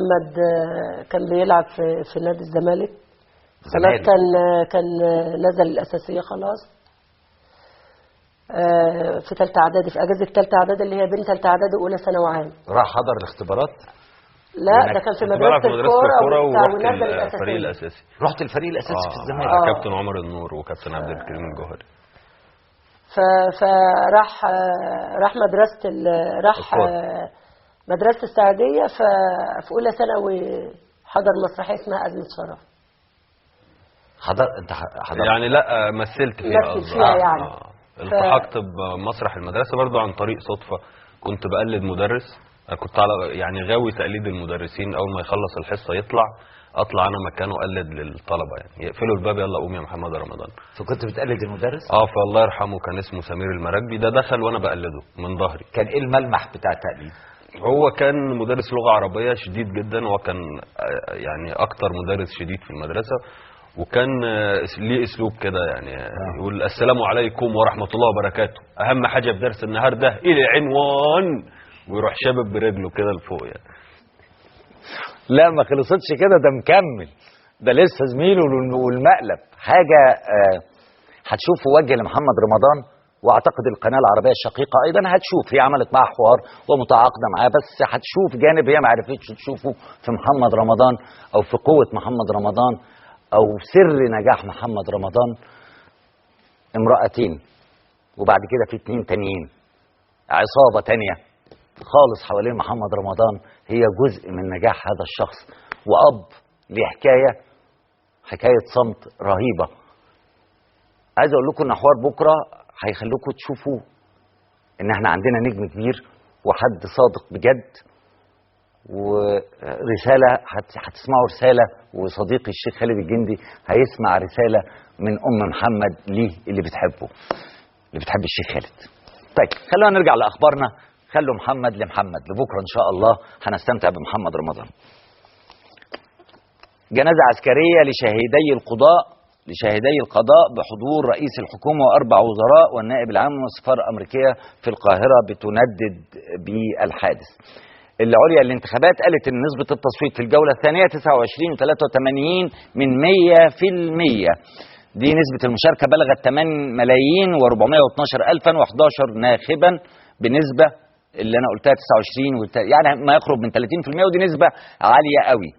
محمد كان بيلعب في نادي الزمالك خلاص، كان نزل الأساسية خلاص في ثالثه اعدادي، في اجازه ثالثه اعدادي اللي هي بين ثالثه اعدادي واولى ثانوي عام. راح حضر الاختبارات؟ لا ده كان في مدرسه الكوره ونزل الفريق الاساسي. رحت الفريق الاساسي في الزمالك مع كابتن عمر النور وكابتن عبد الكريم الجوهري. راح مدرسه السعديه، في اولى ثانوي حضر مسرحيه اسمها أزمة شرف. انت حضرت يعني؟ لا مثلت فيها يعني. التحقت بمسرح المدرسه برضو عن طريق صدفه، كنت بقلد مدرس، كنت على يعني غاوي تقليد المدرسين، اول ما يخلص الحصه اطلع انا مكانه اقلد للطلبه، يعني يقفلوا الباب يلا قوم يا محمد رمضان. فكنت بتقلد المدرس؟ فالله يرحمه كان اسمه سمير المراكبي، ده دخل وانا بقلده من ظهري. كان ايه الملمح بتاع التقليد؟ هو كان مدرس لغه عربيه شديد جدا، وكان يعني اكتر مدرس شديد في المدرسه، وكان ليه اسلوب كده يعني يقول السلام عليكم ورحمه الله وبركاته، اهم حاجه في درس النهارده الى عنوان، ويروح شابب برجله كده لفوق يعني. لا ما خلصتش كده، ده مكمل، ده لسه زميله والمقلب حاجه. هتشوفوا وجه لمحمد رمضان، واعتقد القناه العربيه الشقيقه ايضا هتشوف، هي عملت معاه حوار ومتعاقده معاه، بس هتشوف جانب هي ما عرفتش تشوفه في محمد رمضان، او في قوه محمد رمضان، او سر نجاح محمد رمضان. امرأتين، وبعد كده في 2 تانيين، عصابة تانية خالص حوالين محمد رمضان، هي جزء من نجاح هذا الشخص، وأب ليه حكاية صمت رهيبة. عايز أقول لكم إن حوار بكرة هيخلوكم تشوفوا إن إحنا عندنا نجم كبير وحد صادق بجد، ورسالة هتسمعوا رسالة، وصديقي الشيخ خالد الجندي هيسمع رسالة من محمد ليه اللي بتحب الشيخ خالد. طيب خلونا نرجع لأخبارنا، خلوا محمد لمحمد لبكرة إن شاء الله هنستمتع بمحمد رمضان. جنازة عسكرية لشاهدي القضاء بحضور رئيس الحكومة و4 وزراء والنائب العام والسفارة الأمريكية في القاهرة بتندد بالحادث. العليا للانتخابات قالت ان نسبة التصويت في الجولة الثانية 29.83% دي نسبة المشاركة بلغت 8,412,011 ناخبا، بنسبة اللي انا قلتها 29 يعني ما يقرب من 30%، ودي نسبة عالية قوي.